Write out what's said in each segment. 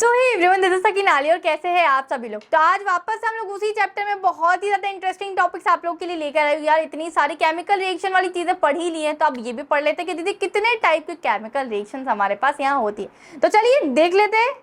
So hey everyone, this is Sakina Ali और कैसे हैं आप सभी लोग। तो आज वापस हम लोग उसी चैप्टर में बहुत ही ज्यादा इंटरेस्टिंग टॉपिक्स आप लोग के लिए लेकर आए। यार इतनी सारी केमिकल रिएक्शन वाली चीजें पढ़ ही ली हैं, तो अब ये भी पढ़ लेते हैं कि दीदी कितने टाइप की केमिकल रिएक्शंस हमारे पास यहाँ होती है। तो चलिए देख लेते हैं।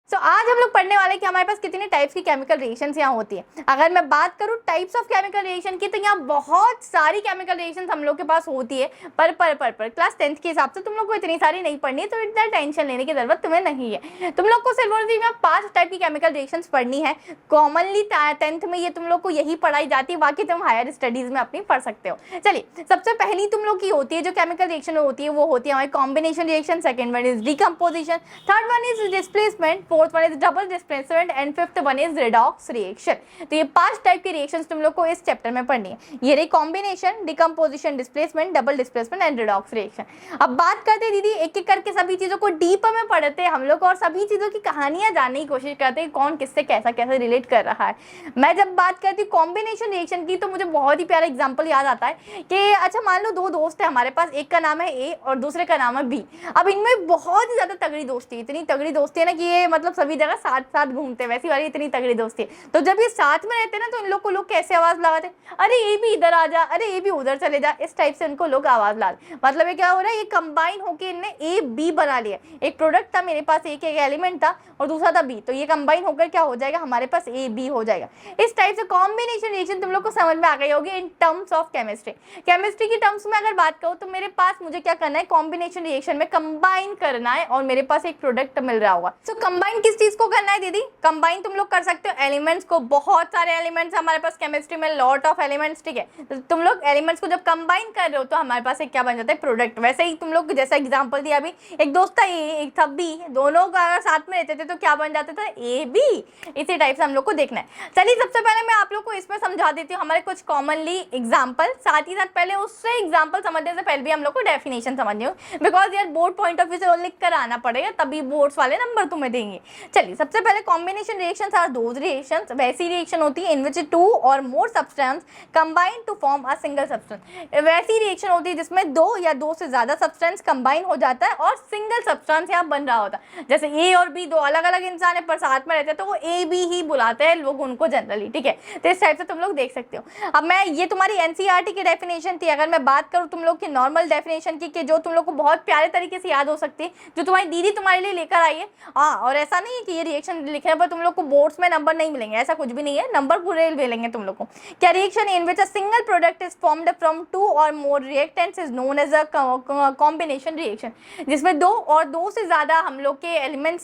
तो आज हम लोग पढ़ने वाले कि हमारे पास कितने टाइप्स की केमिकल रिएक्शंस यहाँ होती है। अगर मैं बात करूँ टाइप्स ऑफ केमिकल रिएक्शन की, तो यहाँ बहुत सारी केमिकल रिएक्शंस हम लोग के पास होती है। पर क्लास 10th के हिसाब से तुम लोग को इतनी सारी नहीं पढ़नी है, तो इतना टेंशन लेने की जरूरत तुम्हें नहीं है। तुम लोग को सिर्फ और सिर्फ 5 टाइप की केमिकल रिएक्शंस पढ़नी है। कॉमनली 10th में ये तुम लोग को यही पढ़ाई जाती है, बाकी तुम हायर स्टडीज में अपनी पढ़ सकते हो। चलिए, सबसे पहली तुम लोग की होती है जो केमिकल रिएक्शन होती है, वो होती है हमारी combination reaction. Second one is decomposition, third one is displacement, fourth one is double displacement and fifth one is redox reaction. तो ये 5 टाइप की रिएक्शंस तुम लोग को इस चैप्टर में पढ़नी है। ये रही combination, decomposition, displacement, double displacement and redox reaction. अब बात करते हैं दीदी एक एक करके सभी चीजों को डीप में पढ़ते हैं हम लोग, और सभी चीजों की कहानियां जानने की कोशिश करते हैं कौन किससे कैसा कैसा रिलेट कर रहा है। मैं जब बात करती हूँ कॉम्बिनेशन रिएक्शन की, तो मुझे बहुत ही प्यारा एग्जाम्पल याद आता है कि अच्छा मान लो 2 दोस्त है हमारे पास, एक का नाम है ए और दूसरे का नाम है बी। अब इनमें बहुत ही ज्यादा तगड़ी दोस्ती है, इतनी तगड़ी दोस्ती है ना कि ये मतलब सभी जगह साथ साथ घूमते, वैसी वाली इतनी तगड़ी दोस्ती है। तो जब ये साथ में रहते हैं ना, तो इन लोग को लोग कैसे आवाज लगाते हैं, अरे ये भी इधर आ जा, अरे ये भी उधर चले जा, इस टाइप से इनको लोग आवाज ला। मतलब ये क्या हो रहा है, ये कंबाइन होकर इनने ए बी बना लिया। एक प्रोडक्ट था मेरे पास, एक एलिमेंट था और दूसरा था बी, तो ये कंबाइन होकर क्या हो जाएगा, हमारे पास ए बी हो जाएगा। इस टाइप से कॉम्बिनेशन रिएक्शन तुम लोग को समझ में आ गई होगी in terms of chemistry. Chemistry की टर्म्स में अगर बात करूँ, तो मेरे पास मुझे क्या करना है, कॉम्बिनेशन रिएक्शन में कंबाइन करना है और मेरे पास एक प्रोडक्ट मिल रहा होगा। तो कंबाइन किस चीज को करना है दीदी, कंबाइन तुम लोग कर सकते हो एलिमेंट्स को। बहुत सारे एलिमेंट्स हमारे पास केमिस्ट्री में, लॉट ऑफ एलिमेंट्स, ठीक है। तो तुम लोग एलिमेंट्स को जब कंबाइन कर रहे हो, तो हमारे पास एक क्या बन जाता है, प्रोडक्ट। वैसे ही तुम लोग जैसा एग्जांपल दिया अभी, एक दोस्त था ए, एक था बी, दोनों का अगर साथ में रहते थे तो क्या बन जाता था, ए बी। इसी टाइप से हम लोग को देखना है। चलिए सबसे पहले मैं आप लोग को इसमें समझा देती हूँ हमारे कुछ कॉमनली एग्जाम्पल, साथ ही साथ पहले उससे एग्जाम्पल समझने से पहले भी हम लोग को डेफिनेशन समझनी हो, बिकॉज यार बोर्ड पॉइंट ऑफ व्यू से लिख कर आना पड़ेगा, तभी बोर्ड्स वाले नंबर तुम्हें देंगे। चलिए सबसे पहले combination reactions are those reactions, वैसी रिएक्शन होती है इन विच 2 और more substance combine to form a single substance. वैसी रिएक्शन होती है जिसमें 2 या 2 से ज्यादा सब्सटेंस कंबाइन हो जाता है और सिंगल सब्सटेंस यहाँ बन रहा होता है। जैसे ए और बी 2 अलग अलग इंसान है पर साथ में रहते हैं, तो वो ए बी ही बुलाते हैं लोग उनको जनरली, ठीक है। तो इस टाइप से तुम लोग देख सकते हो। अब मैं ये तुम्हारी एनसीईआरटी की डेफिनेशन थी, अगर मैं बात करूँ तुम लोग की नॉर्मल डेफिनेशन की, कि जो तुम लोग को बहुत प्यारे तरीके से याद हो सकती है, जो तुम्हारी दीदी तुम्हारे लिए लेकर आई है। हाँ, और ऐसा नहीं है कि ये रिएक्शन लिखने पर तुम लोग को बोर्ड्स में नंबर नहीं मिलेंगे, ऐसा कुछ भी नहीं है, नंबर पूरे मिलेंगे तुम लोग को। क्या reaction in which a single product is formed from 2 और more reactants is known as a combination reaction, जिसमें 2 और 2 से ज्यादा हम लोग के एलिमेंट्स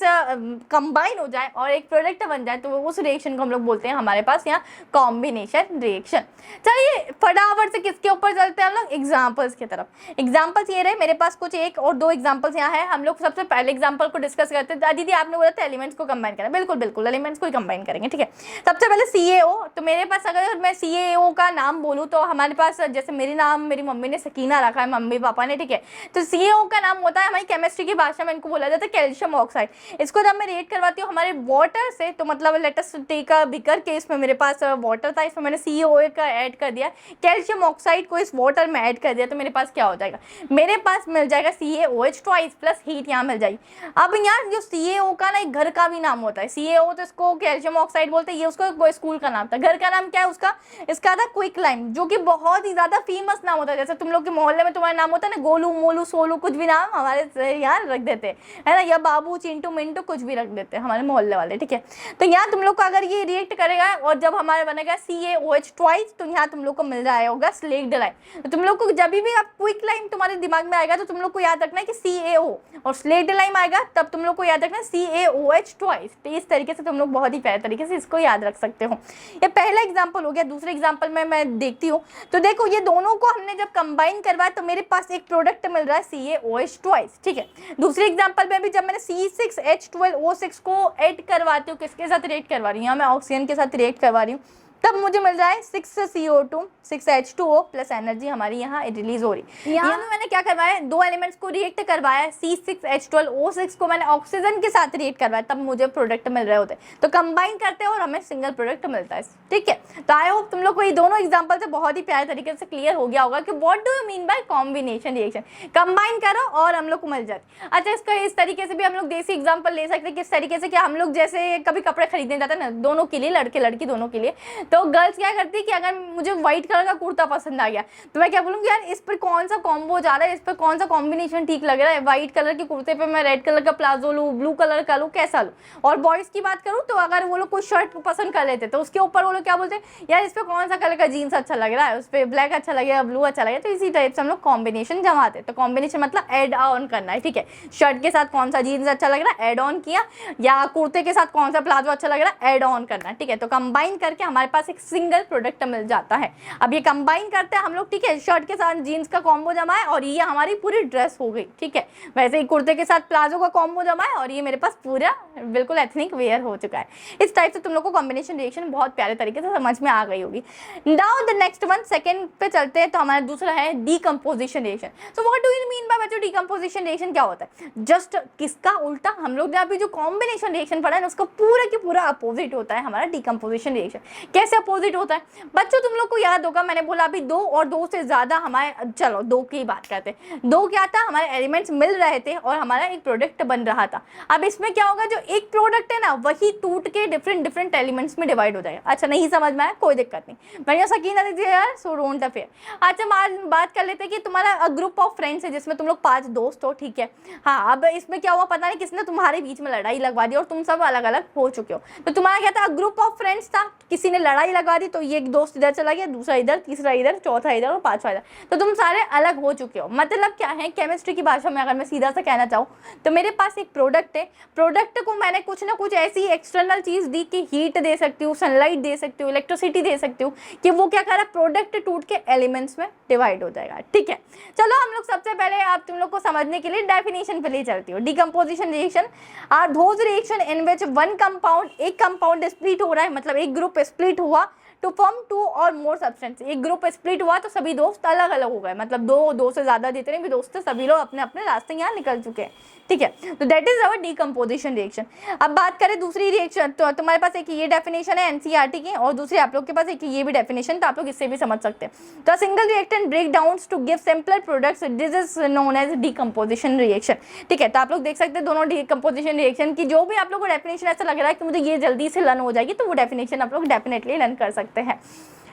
कंबाइन हो जाए और एक प्रोडक्ट बन जाए, तो उस रिएक्शन को हम लोग बोलते हैं हमारे पास यहाँ कॉम्बिनेशन रिएक्शन। चलिए फटाफट से किसके ऊपर चलते हैं हम लोग, एग्जाम्पल्स की तरफ। एग्जाम्पल्स ये रहे मेरे पास, कुछ 1 और 2 एग्जाम्पल्स यहाँ है। हम लोग सबसे पहले एग्जाम्पल को डिस्कस करते हैं। दीदी आपने बोला था एलिमेंट्स को कंबाइन करना, बिल्कुल बिल्कुल एलिमेंट्स को ही कंबाइन करेंगे, ठीक है। सबसे पहले CaO। तो मेरे पास अगर मैं CaO का नाम बोलूँ, तो हमारे पास जैसे मेरी नाम मेरी मम्मी ने सकीना रखा है, मम्मी पापा ने, ठीक है। तो CaO का नाम होता है हमारी केमिस्ट्री की भाषा में इनको बोला जाता है कैल्शियम ऑक्साइड। इसको जब मैं रिएक्ट करवाती हूँ हमारे वाटर से, तो मतलब let us take a beaker case में मेरे पास वाटर था, इसमें मैंने CaO का ऐड कर दिया, कैल्शियम ऑक्साइड को इस वाटर में ऐड कर दिया, तो मेरे पास क्या हो जाएगा, मेरे पास मिल जाएगा CaOH ट्वाइस प्लस हीट यहाँ मिल जाएगी। अब यहाँ जो CaO का ना एक घर का भी नाम होता है, CaO तो इसको कैल्शियम ऑक्साइड बोलते हैं, ये उसको स्कूल का नाम था। घर का नाम क्या है उसका, इसका था क्विक लाइम, जो कि बहुत ही ज्यादा फेमस नाम होता है। जैसे तुम लोग के मोहल्ले में तुम्हारा नाम होता है ना, गोलू मोलू सोलू, कुछ भी नाम हमारे यहाँ रख देते हैं, है ना, या बाबू चिंटू मिंटू कुछ भी रख देते हैं हमारे मोहल्ले वाले, ठीक है। तो यहाँ तुम लोग को अगर ये रिएक्ट करेगा और जब हमारा बनेगा CaOH ट्वाइस, तो यहाँ तुम लोग को मिल रहा होगा स्लेक्ड लाइम। तो तुम लोग को जब भी आप क्विक लाइम तुम्हारे दिमाग में आएगा, तो तुम लोग को याद रखना है कि CaO, और स्लेक्ड लाइम आएगा तब तुम लोग को याद रखना CaOH ट्वाइस। तो इस तरीके से तुम लोग बहुत ही प्यारे तरीके से इसको याद रख सकते हो। ये पहला एग्जांपल हो गया। दूसरे एग्जांपल में मैं देखती हूँ, तो देखो ये दोनों को हमने जब कंबाइन करवाया, तो मेरे पास एक प्रोडक्ट मिल रहा है CaOH ट्वाइस, ठीक है। दूसरे एग्जांपल में भी जब मैंने C6H12O6 को ऐड करवाती हूँ, किसके साथ रिएक्ट करवा रही हूँ, मैं ऑक्सीजन के साथ रिएक्ट करवा रही हूँ, तब मुझे मिल रहा है 6CO2 6H2O प्लस एनर्जी हमारी यहाँ रिलीज हो रही। यहाँ में मैंने क्या करवाया, दो एलिमेंट्स को रिएक्ट करवाया, C6H12O6 को मैंने ऑक्सीजन के साथ रिएक्ट करवाया, तब मुझे प्रोडक्ट मिल रहे होते। तो कंबाइन करते हैं और हमें सिंगल प्रोडक्ट मिलता है। ठीक है, तो आई होप तुम लोग को ये दोनों एग्जाम्पल से बहुत ही प्यारे तरीके से क्लियर हो गया होगा कि what do you mean by combination reaction. Combine करो और हम लोग को मिल जाती। अच्छा, इसका इस तरीके से भी हम लोग देसी एग्जाम्पल ले सकते हैं, किस तरीके से कि हम लोग जैसे कभी कपड़े खरीदने जाते हैं ना, दोनों के लिए, लड़के लड़की दोनों के लिए, तो गर्ल्स क्या करती है कि अगर मुझे व्हाइट कलर का कुर्ता पसंद आ गया तो मैं क्या बोलूँगी, यार इस पर कौन सा कॉम्बो जा रहा है, इस पर कौन सा कॉम्बिनेशन ठीक लग रहा है, व्हाइट कलर के कुर्ते पे मैं रेड कलर का प्लाजो लूँ, ब्लू कलर का लूँ, कैसा लूँ। और बॉयज़ की बात करूँ तो अगर वो लोग कोई शर्ट पसंद कर लेते तो उसके ऊपर वो लोग क्या बोलते हैं, यार इस पर कौन सा कलर का जीन्स अच्छा लग रहा है, उस पर ब्लैक अच्छा लगेगा, ब्लू अच्छा लगेगा। तो इसी टाइप से हम लोग कॉम्बिनेशन जमाते हैं। तो कॉम्बिनेशन मतलब एड ऑन करना है। ठीक है, शर्ट के साथ कौन सा जीन्स अच्छा लग रहा है, एड ऑन किया, या कुर्ते के साथ कौन सा प्लाजो अच्छा लग रहा है, एड ऑन करना है। ठीक है, तो कंबाइन करके हमारे पास एक सिंगल प्रोडक्ट मिल जाता है। अब ये कंबाइन करते हैं हम लोग। ठीक है, शर्ट के साथ जीन्स का कॉम्बो जमाए और ये हमारी पूरी ड्रेस हो गई। ठीक है, वैसे ही कुर्ते के साथ प्लाजो का कॉम्बो जमाए और ये मेरे पास पूरा बिल्कुल एथनिक वेयर हो चुका है। इस टाइप से तुम लोग को कॉम्बिनेशन रिएक्शन बहुत प्यारे तरीके से समझ में आ गई होगी। Now the next one, second पे चलते हैं। तो हमारा दूसरा है decomposition reaction. So what do you mean by बच्चों डीकंपोजिशन रिएक्शन क्या होता है? जस्ट किसका उल्टा, हम लोग ने अभी जो कॉम्बिनेशन रिएक्शन पढ़ा है उसका पूरा की पूरा अपोजिट होता है हमारा डीकंपोजिशन रिएक्शन। कैसे अपोजिट होता है बच्चों? तुम लोग को याद होगा, मैंने बोला अभी दो और दो से ज्यादा हमारे, चलो दो की बात करते हैं। दो क्या था, हमारे एलिमेंट्स मिल रहे थे और हमारा एक प्रोडक्ट बन रहा था। अब इसमें क्या होगा, जो एक प्रोडक्ट है ना वही टूट के डिफरेंट डिफरेंट एलिमेंट्स में डिवाइड हो जाएगा। अच्छा, नहीं समझ में आया, कोई दिक्कत नहीं, बढ़िया सकीन ना दीजिए यार, सो डोंट अफेयर। अच्छा, बात कर लेते हैं कि तुम्हारा ग्रुप ऑफ फ्रेंड्स है जिसमें तुम लोग 5 दोस्त हो। ठीक है, हाँ, अब इसमें क्या हुआ पता नहीं किसने तुम्हारे बीच में लड़ाई लगवा दी और तुम सब अलग अलग हो चुके हो। तो तुम्हारा क्या था, ग्रुप ऑफ फ्रेंड्स था, किसी ने लड़ाई लगवा दी तो ये एक दोस्त इधर चला गया, दूसरा इधर, तीसरा इधर, चौथा इधर और पांचवा इधर। तो तुम सारे अलग हो चुके हो। मतलब क्या है, केमिस्ट्री की भाषा में अगर मैं सीधा सा कहना चाहूँ तो मेरे पास एक प्रोडक्ट है, प्रोडक्ट को मैंने कुछ ना कुछ ऐसी एक्सटर्नल चीज दी कि हीट दे सकती हूँ, सनलाइट दे सकती हूँ, इलेक्ट्रिसिटी दे सकती हूँ, कि वो क्या कर रहा है, प्रोडक्ट टूट के एलिमेंट्स में डिवाइड हो जाएगा। ठीक है, चलो हम लोग सबसे पहले आप तुम लोग को समझने के लिए डेफिनेशन पे ले चलती हूँ। Decomposition reaction are those reaction in which one compound, एक कंपाउंड स्प्लिट हो रहा है, मतलब एक ग्रुप स्प्लिट हुआ टू फॉर्म 2 और मोर सब्सटेंस। एक ग्रुप स्प्लिट हुआ तो सभी दोस्त अलग अलग हो गए, मतलब दो से ज्यादा जितने भी दोस्त थे सभी लोग अपने अपने रास्ते यहाँ निकल चुके हैं। ठीक है, तो that is our decomposition reaction. अब बात करें दूसरी रिएक्शन, तो तुम्हारे पास एक ये डेफिनेशन है एनसीईआरटी की और दूसरी आप लोग के पास एक ये भी डेफिनेशन, तो आप लोग इससे भी समझ सकते हैं। तो single reactant break down to give simpler products, this is known as decomposition reaction. ठीक है, तो आप लोग देख सकते हैं दोनों डीकंपोजिशन रिएक्शन की जो भी आप लोग को डेफिनेशन ऐसा लग रहा है कि मुझे ये जल्दी से लर्न हो जाएगी, तो वो डेफिनेशन आप लोग डेफिनेटली लर्न कर सकते हैं।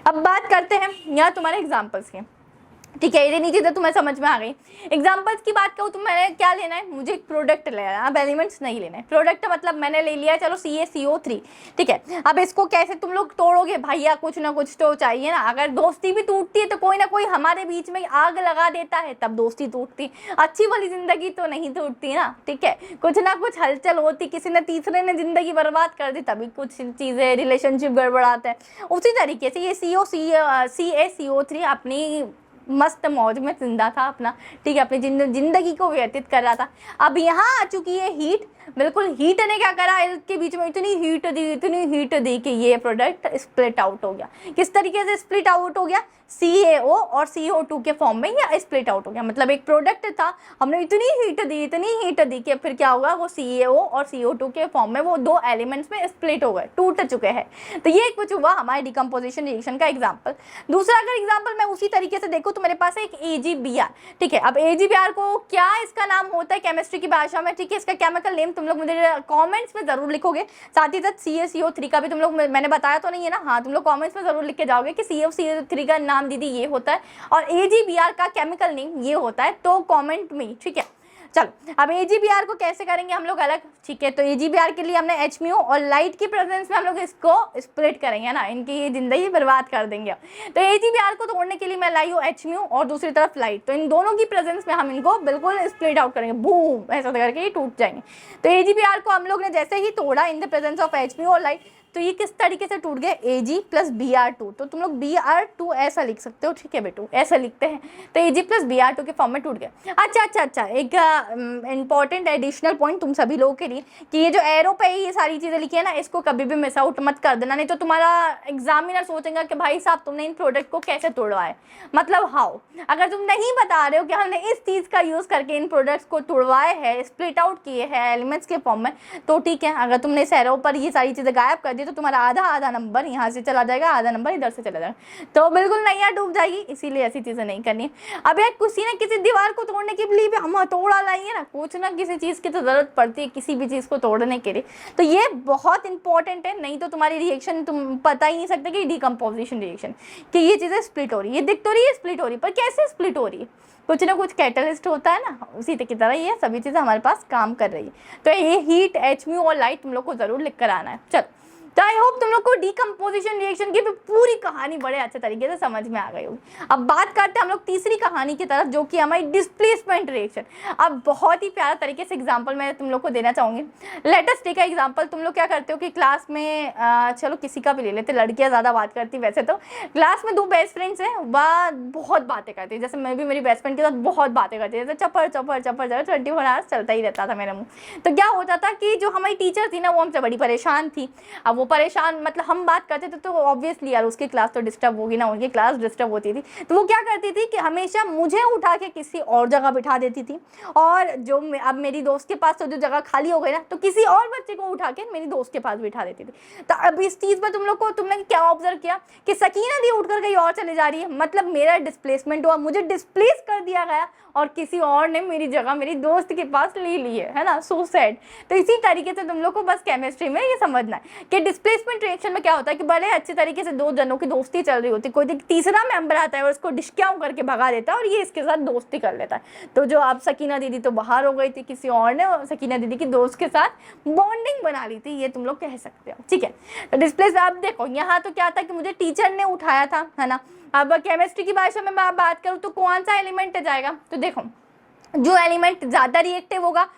अब बात करते हैं यहाँ तुम्हारे एग्जाम्पल्स की। ठीक है, ये नीचे तो तुम्हें समझ में आ गई। एग्जाम्पल्स की बात करूँ तो मैंने क्या लेना है, मुझे एक प्रोडक्ट लेना है, अब एलिमेंट्स नहीं लेना है। प्रोडक्ट मतलब मैंने ले लिया, चलो CaCO3। ठीक है, अब इसको कैसे तुम लोग तोड़ोगे भैया, कुछ ना कुछ तो चाहिए ना। अगर दोस्ती भी टूटती है तो कोई ना कोई हमारे बीच में आग लगा देता है, तब दोस्ती टूटती। अच्छी वाली जिंदगी तो नहीं टूटती ना। ठीक है, कुछ ना कुछ हलचल होती, किसी ने तीसरे ने जिंदगी बर्बाद कर दी, तभी कुछ चीज़ें रिलेशनशिप गड़बड़ाते हैं। उसी तरीके से ये CaCO3 अपनी मस्त मौज में जिंदा था अपना। ठीक है, अपनी जिंदगी को व्यतीत कर रहा था। अब यहाँ आ चुकी है हीट, बिल्कुल हीट ने क्या करा, इनके बीच में इतनी हीट दी कि ये प्रोडक्ट स्प्लिट आउट हो गया। किस तरीके से स्प्लिट आउट हो गया, CaO और CO2 के फॉर्म में या स्प्लिट आउट हो गया। मतलब एक प्रोडक्ट था, हमने इतनी हीट दी कि फिर क्या होगा, वो CaO और CO2 के फॉर्म में वो दो एलिमेंट्स में स्प्लिट हो गए, टूट चुके हैं। तो ये कुछ हुआ हमारे डिकम्पोजिशन रिएक्शन का एग्जाम्पल। दूसरा अगर एग्जाम्पल मैं उसी तरीके से देखूँ तो मेरे पास है एक AgBr। ठीक है, अब AgBr को क्या इसका नाम होता है केमिस्ट्री की भाषा में? ठीक है, इसका केमिकल नेम तुम लोग मुझे कमेंट्स में जरूर लिखोगे। साथ ही साथ CaCO3 का भी तुम लोग, मैंने बताया तो नहीं है ना, हाँ तुम लोग कमेंट्स में जरूर लिख के जाओगे कि CaCO3 का नाम दीदी ये होता है और AgBr का केमिकल नेम ये होता है, तो कमेंट में। ठीक है, चलो अब AgBr को कैसे करेंगे हम लोग अलग। ठीक है, तो AgBr के लिए हमने H और लाइट की प्रेजेंस में हम लोग इसको स्प्लिट करेंगे ना, इनकी ये जिंदगी बर्बाद कर देंगे। तो AgBr को तोड़ने के लिए मैं लाई हूँ H और दूसरी तरफ लाइट, तो इन दोनों की प्रेजेंस में हम इनको बिल्कुल स्प्लिट आउट करेंगे, बूम ऐसा करके ये टूट जाएंगे। तो AgBr को हम लोग ने जैसे ही तोड़ा in the presence of H और लाइट, तो ये किस तरीके से टूट गया, Ag प्लस Br2, तो तुम लोग Br2 ऐसा लिख सकते हो, ठीक है बेटू, ऐसा लिखते हैं, तो Ag प्लस Br2 के फॉर्म में टूट गया। अच्छा, एक इंपॉर्टेंट एडिशनल पॉइंट तुम सभी लोगों के लिए कि ये जो एरो पे ये सारी चीज़ें लिखी है ना, इसको कभी भी मिस आउट मत कर देना, नहीं तो तुम्हारा एग्जामिनर सोचेगा कि भाई साहब तुमने इन प्रोडक्ट को कैसे तोड़वा है, मतलब हाउ। अगर तुम नहीं बता रहे हो कि हमने इस चीज़ का यूज़ करके इन प्रोडक्ट्स को तोड़वाए हैं, स्प्लिट आउट किए हैं एलिमेंट्स के फॉर्म में, तो ठीक है। अगर तुमने इस एरो पर ये सारी चीज़ें गायब कर दी तो तुम्हारा आधा नंबर यहाँ से चला जाएगा, आधा नंबर इधर से चला जाएगा, तो बिल्कुल नैया डूब जाएगी। इसीलिए ऐसी चीज़ें नहीं करनी है। अब यार किसी न किसी दीवार को तोड़ने के लिए भी हम हथौड़ा लाएंगे ना, कुछ ना किसी चीज़ की तो ज़रूरत पड़ती है किसी भी चीज़ को तोड़ने के लिए, तो ये बहुत इंपॉर्टेंट है, नहीं तो तुम्हारी रिएक्शन तुम पता ही नहीं सकते कि डिकम्पोजिशन रिएक्शन, कि ये चीज़ें स्प्लिट हो रही है, ये दिख तो रही है स्प्लिट हो रही है, पर कैसे स्प्लिट हो रही है, कुछ ना कुछ कैटलिस्ट होता है ना, उसी की तरह ये सभी चीज़ें हमारे पास काम कर रही है। तो ये हीट, Hmu और लाइट तुम लोग को ज़रूर लिख कर आना है। चलो, तो आई होप तुम लोग को डिकम्पोजिशन रिएक्शन की भी पूरी कहानी बड़े अच्छे तरीके से समझ में आ गई होगी। अब बात करते हैं हम लोग तीसरी कहानी की तरफ, जो कि हमारी डिस्प्लेसमेंट रिएक्शन। अब बहुत ही प्यारा तरीके से एग्जांपल मैं तुम लोग को देना चाहूँगी। लेट अस टेक एग्जांपल, तुम लोग क्या करते हो कि क्लास में चलो किसी का भी ले लेते, लड़कियाँ ज़्यादा बात करती, वैसे तो क्लास में 2 बेस्ट फ्रेंड्स हैं, वह बहुत बातें करती है, जैसे मैं भी मेरी बेस्ट फ्रेंड के साथ बहुत बातें करती है, जैसे चपर 24 आवर्स चलता ही रहता था मेरा मुँह। तो क्या होता था कि जो हमारी टीचर थी ना, वो हमसे बड़ी परेशान थी। अब वो परेशान मतलब हम बात करते थे तो ऑब्वियसली यार उसकी क्लास तो डिस्टर्ब होगी ना, उनकी क्लास डिस्टर्ब होती थी, तो वो क्या करती थी कि हमेशा मुझे उठा के किसी और जगह बिठा देती थी, और जो अब मेरी दोस्त के पास तो जो जगह खाली हो गई ना, तो किसी और बच्चे को उठा के मेरी दोस्त के पास बिठा देती थी। तो अब इस चीज़ पर तुमने क्या ऑब्जर्व किया कि सकीना दी उठकर कहीं और चले जा रही है, मतलब मेरा डिस्प्लेसमेंट हुआ, मुझे डिस्प्लेस कर दिया गया और किसी और ने मेरी जगह मेरी दोस्त के पास ले ली है ना, सो सैड। तो इसी तरीके से तुम लोग को बस केमिस्ट्री में ये समझना है कि डिस्प्लेसमेंट रिएक्शन में क्या होता है कि बड़े अच्छे तरीके से 2 जनों की दोस्ती चल रही होती है, कोई तीसरा मेंबर आता है और उसको डिस्क्याऊ करके भगा देता है और ये इसके साथ दोस्ती कर लेता है। तो जो आप सकीना दीदी तो बाहर हो गई थी, किसी और ने सकीना दीदी की दोस्त के साथ बॉन्डिंग बना ली थी, ये तुम लोग कह सकते हो, ठीक है। तो डिस्प्लेस आप देखो यहाँ तो क्या था कि मुझे टीचर ने उठाया था, है ना। अब केमिस्ट्री की भाषा में मैं बात करूँ तो कौन सा एलिमेंट जाएगा, तो देखो जो एलिमेंट ज़्यादा रिएक्टिव होगा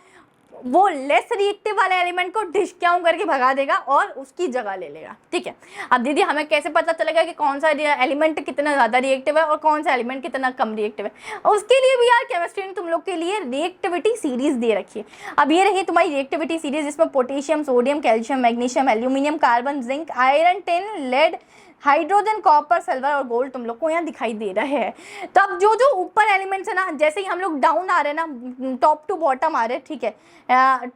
वो लेस रिएक्टिव वाले एलिमेंट को डिस्क्याऊ करके भगा देगा और उसकी जगह ले लेगा, ठीक है। अब दीदी हमें कैसे पता चलेगा कि कौन सा एलिमेंट कितना ज़्यादा रिएक्टिव है और कौन सा एलिमेंट कितना कम रिएक्टिव है, उसके लिए भी यार केमिस्ट्री ने तुम लोग के लिए रिएक्टिविटी सीरीज दे रखी है। अब ये रही तुम्हारी रिएक्टिविटी सीरीज, जिसमें potassium, sodium, calcium, magnesium, aluminium, carbon, zinc, iron, tin, lead, hydrogen, copper, silver और गोल्ड तुम लोग को यहाँ दिखाई दे रहा है। तो अब जो जो ऊपर एलिमेंट्स है ना, जैसे ही हम लोग डाउन आ रहे हैं ना, टॉप टू बॉटम आ रहे हैं, ठीक है,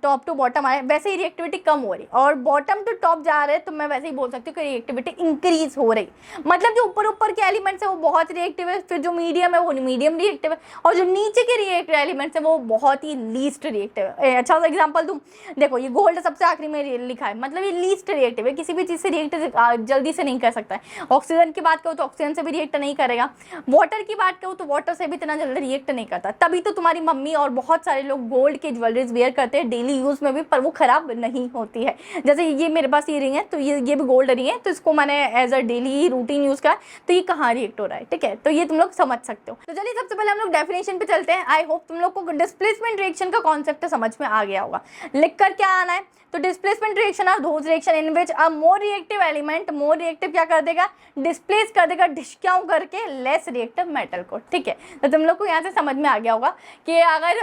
टॉप टू बॉटम आ रहे हैं, वैसे ही रिएक्टिविटी कम हो रही, और बॉटम टू टॉप जा रहे हैं तो मैं वैसे ही बोल सकती हूँ कि रिएक्टिविटी इंक्रीज हो रही। मतलब जो ऊपर ऊपर के एलिमेंट्स है वो बहुत रिएक्टिव है, फिर जो मीडियम है वो मीडियम रिएक्टिव है, और जो नीचे के रिएक्टिव एलिमेंट्स है वो बहुत ही लीस्ट रिएक्टिव है। अच्छा सा एग्जाम्पल दूँ, देखो ये गोल्ड सबसे आखिरी में लिखा है, मतलब ये लीस्ट रिएक्टिव है, किसी भी चीज़ से रिएक्ट जल्दी से नहीं कर सकता है। ऑक्सीजन की बात करूँ तो ऑक्सीजन से भी रिएक्ट नहीं करेगा, वाटर की बात करूँ तो वाटर से भी इतना जल्दी रिएक्ट नहीं करता। तभी तो तुम्हारी मम्मी और बहुत सारे लोग गोल्ड के ज्वेलरीज वेयर करते हैं डेली यूज़ में भी, पर वो खराब नहीं होती है। जैसे ये मेरे पास ये रिंग है, तो ये भी गोल्ड रिंग है, तो इसको मैंने as a daily routine use करा, तो ये कहाँ रिएक्ट हो रहा है, ठीक है। तो ये तुम लोग समझ सकते हो। तो चलिए सबसे पहले हम लोग डेफिनेशन पे चलते हैं। आई होप तुम लोग को डिस्प्लेसमेंट रिएक्शन का कॉन्सेप्ट समझ में आ गया होगा। लिख कर क्या आना है, तो displacement reaction are those reaction in which a more reactive element more reactive क्या कर देगा, डिस्प्लेस कर देगा डिस्क्याऊ करके लेस रिएक्टिव मेटल को, ठीक है। तो तुम लोग को यहाँ से समझ में आ गया होगा कि अगर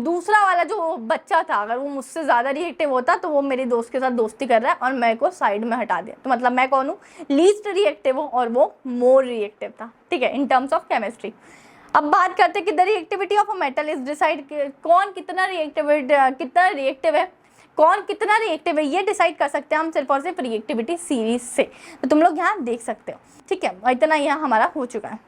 दूसरा वाला जो बच्चा था अगर वो मुझसे ज़्यादा रिएक्टिव होता तो वो मेरी दोस्त के साथ दोस्ती कर रहा है और मैं को साइड में हटा दिया, तो मतलब मैं कौन हूँ, लीस्ट रिएक्टिव हूँ और वो मोर रिएक्टिव था, ठीक है, इन टर्म्स ऑफ केमिस्ट्री। अब बात करते हैं कि the reactivity of a metal is decide, कौन कितना रिएक्टिव है, कौन कितना रिएक्टिव है, ये डिसाइड कर सकते हैं हम सिर्फ और सिर्फ रिएक्टिविटी सीरीज से। तो तुम लोग यहाँ देख सकते हो, ठीक है। इतना यहाँ हमारा हो चुका है।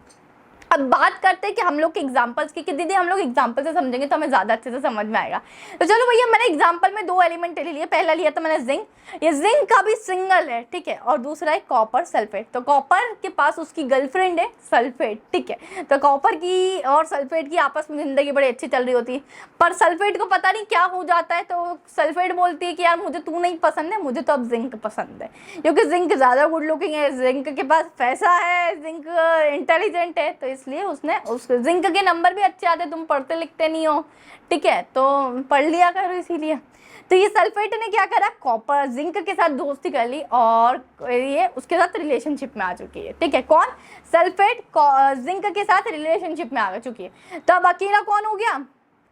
अब बात करते हैं कि हम लोग के एग्जांपल्स की, कि दीदी हम लोग एग्जांपल से समझेंगे तो हमें ज़्यादा अच्छे से समझ में आएगा। तो चलो भैया, मैंने एग्जांपल में 2 एलिमेंट ले लिए। पहला लिया था मैंने जिंक, ये जिंक का भी सिंगल है, ठीक है, और दूसरा है कॉपर सल्फेट। तो कॉपर के पास उसकी गर्लफ्रेंड है सल्फेट, ठीक है। तो कॉपर की और सल्फेट की आपस में ज़िंदगी बड़ी अच्छी चल रही होती है, पर सल्फेट को पता नहीं क्या हो जाता है, तो सल्फेट बोलती है कि यार मुझे तू नहीं पसंद है, मुझे तो अब जिंक पसंद है, क्योंकि जिंक ज़्यादा गुड लुकिंग है, जिंक के पास पैसा है, जिंक इंटेलिजेंट है, तो इसलिए उसने उस जिंक के नंबर भी अच्छे आते, तुम पढ़ते लिखते नहीं हो, ठीक है, तो पढ़ लिया करो इसीलिए। तो ये सल्फेट ने क्या करा, कॉपर जिंक के साथ दोस्ती कर ली और ये उसके साथ रिलेशनशिप में आ चुकी है। ठीक है, कौन, सल्फेट जिंक के साथ रिलेशनशिप में आ चुकी है। तो अब अकेला कौन हो गया,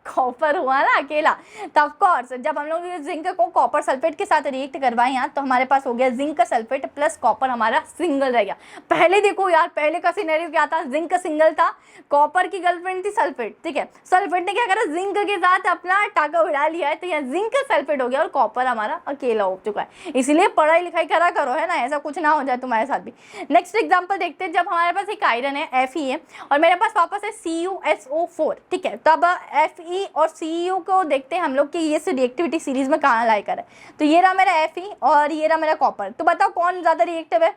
कॉपर हुआ ना अकेला। तो ऑफ कोर्स जब हम लोग जिंक को कॉपर सल्फेट के साथ रिएक्ट करवाए यहाँ, तो हमारे पास हो गया जिंक सल्फेट प्लस कॉपर हमारा सिंगल रह गया। पहले देखो यार, पहले का सिनेरियो क्या था, जिंक सिंगल था, कॉपर की गर्लफ्रेंड थी सल्फेट। ठीक है, सल्फेट ने क्या करा, जिंक के साथ अपना टाका उड़ा लिया है, तो यहाँ जिंक सल्फेट हो गया और कॉपर हमारा अकेला हो चुका है। इसीलिए पढ़ाई लिखाई करा करो, है ना, ऐसा कुछ ना हो जाए तुम्हारे साथ भी। नेक्स्ट एग्जाम्पल देखते हैं, जब हमारे पास एक आयरन है Fe है और मेरे पास वापस है CuSO4। ठीक है, तो अब Fe और Cu को देखते हैं हम लोग कि ये रिएक्टिविटी सीरीज में कहाँ लाई कर है। तो ये रहा मेरा Fe और ये रहा मेरा कॉपर। तो बताओ कौन ज्यादा रिएक्टिव है,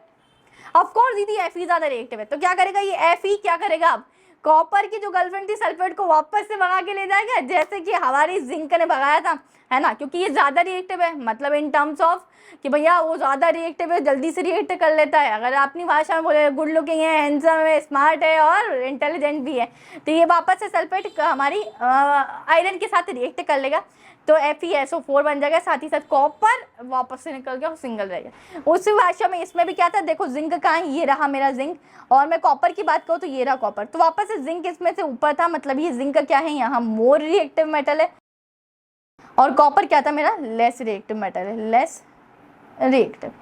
ऑफ कोर्स दीदी Fe ज्यादा रिएक्टिव है। तो क्या करेगा ये Fe, क्या करेगा अब, कॉपर की जो गर्लफ्रेंड थी सल्फेट को वापस से भगा के ले जाएगा, जैसे कि हमारी जिंक ने भगाया था, है ना, क्योंकि ये ज्यादा रिएक्टिव है, मतलब इन टर्म्स ऑफ कि भैया वो ज्यादा रिएक्टिव है, जल्दी से रिएक्ट कर लेता है। अगर अपनी भाषा में बोले गुड लुकिंग है, हैंडसम है, स्मार्ट है और इंटेलिजेंट भी है, तो ये वापस से सल्फेट हमारी आयरन के साथ रिएक्ट कर लेगा, तो FeSO4 बन जाएगा, साथ ही साथ कॉपर वापस से निकल गया और सिंगल रह गया। उसी भाषा में इसमें भी क्या था, देखो जिंक कहाँ है, ये रहा मेरा जिंक, और मैं कॉपर की बात करूँ तो ये रहा कॉपर। तो वापस से जिंक इसमें से ऊपर था, मतलब ये जिंक क्या है, यहाँ मोर रिएक्टिव मेटल है, और कॉपर क्या था मेरा, लेस रिएक्टिव मेटल है, लेस रिएक्टिव।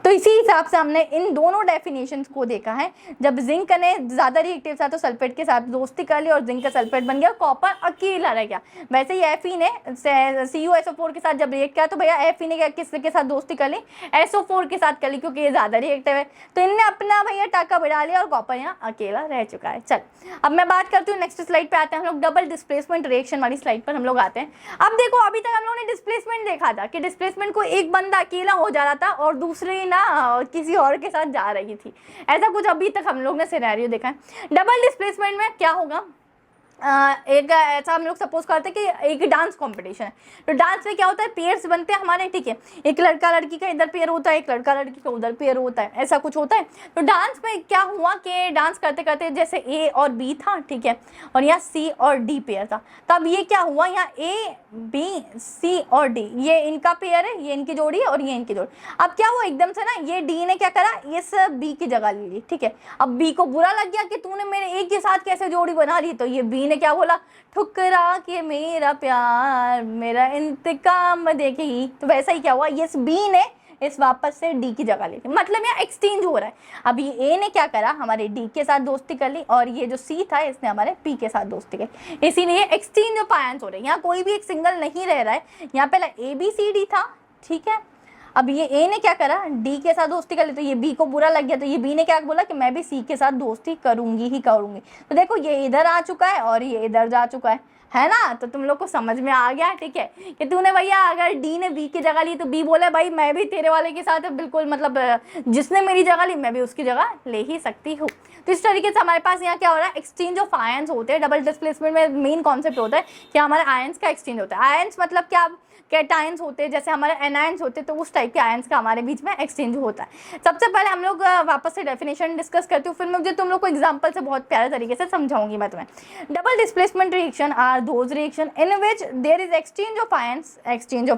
तो इसी हिसाब से हमने इन दोनों डेफिनेशंस को देखा है। जब जिंक ने ज्यादा रिएक्टिव था तो सल्फेट के साथ दोस्ती कर ली और जिंक का सल्फेट बन गया, कॉपर अकेला रह गया। वैसे ही Fe ने CuSO4 के साथ जब रिएक्ट किया तो भैया Fe ने किसके साथ दोस्ती कर ली, SO4 के साथ कर ली, क्योंकि ये ज्यादा रिएक्टिव है। तो इनने अपना भैया टाका बढ़ा लिया और कॉपर यहाँ अकेला रह चुका है। चल अब मैं बात करती हूँ, नेक्स्ट स्लाइड पे आते हैं हम लोग, डबल डिस्प्लेसमेंट रिएक्शन वाली स्लाइड पर हम लोग आते हैं। अब देखो अभी तक हम लोगों ने डिस्प्लेसमेंट देखा था कि डिस्प्लेसमेंट को एक बंदा अकेला हो जा रहा था और दूसरी ना किसी और के साथ जा रही थी, ऐसा कुछ अभी तक हम लोग ने सिनेरियो देखा है। डबल डिस्प्लेसमेंट में क्या होगा, एक ऐसा हम लोग सपोज करते हैं कि एक डांस कंपटीशन है। तो डांस में क्या होता है, पेयर्स बनते हैं हमारे, ठीक है, एक लड़का लड़की का इधर पेयर होता है, एक लड़का लड़की का उधर पेयर होता है, ऐसा कुछ होता है। तो डांस में क्या हुआ कि डांस करते करते जैसे A और B था, ठीक है, और यहाँ C और D पेयर था। तब ये क्या हुआ, यहाँ A B C और D ये इनका पेयर है, ये इनकी जोड़ी है और ये इनकी जोड़ी। अब क्या हुआ एकदम से ना, ये D ने क्या करा, इस B की जगह ले ली, ठीक है। अब B को बुरा लग गया कि तूने मेरे A के साथ कैसे जोड़ी बना ली, तो ये B ने क्या बोला, ठुकरा के मेरा प्यार मेरा इंतकाम देखेगी। तो वैसा ही क्या हुआ, ये B ने इस वापस से D की जगह ले ली, मतलब यहाँ एक्सचेंज हो रहा है। अभी A ने क्या करा, हमारे D के साथ दोस्ती कर ली और ये जो C था इसने हमारे P के साथ दोस्ती की, इसीलिए एक्सचेंज ऑफ आयंस हो रहे हैं। यहाँ कोई भी एक सिंगल नहीं रह रहा है, यहाँ पहला ABCD था, ठीक है। अब ये A ने क्या करा, D के साथ दोस्ती कर ली, तो ये B को बुरा लग गया, तो ये B ने क्या बोला कि मैं भी C के साथ दोस्ती करूंगी ही करूंगी। तो देखो ये इधर आ चुका है और ये इधर जा चुका है ना। तो तुम लोग को समझ में आ गया, ठीक है, कि तूने भैया अगर D ने B की जगह ली तो B बोले भाई मैं भी तेरे वाले के साथ बिल्कुल, मतलब जिसने मेरी जगह ली मैं भी उसकी जगह ले ही सकती हूँ। तो इस तरीके से हमारे पास यहाँ क्या हो रहा है, एक्सचेंज ऑफ आयंस होते हैं। डबल डिस्प्लेसमेंट में मेन कॉन्सेप्ट होता है कि हमारे आयंस का एक्सचेंज होता है। आयंस मतलब क्या, कैटायंस होते हैं, जैसे हमारे एनायंस होते हैं, तो उस टाइप के आयंस का हमारे बीच में एक्सचेंज होता है। सबसे पहले हम लोग वापस से डेफिनेशन डिस्कस करती हूँ, फिर मुझे तुम लोग को एग्जांपल से बहुत प्यारे तरीके से समझाऊंगी मैं तुम्हें। Double displacement reaction are those reaction in which there is exchange of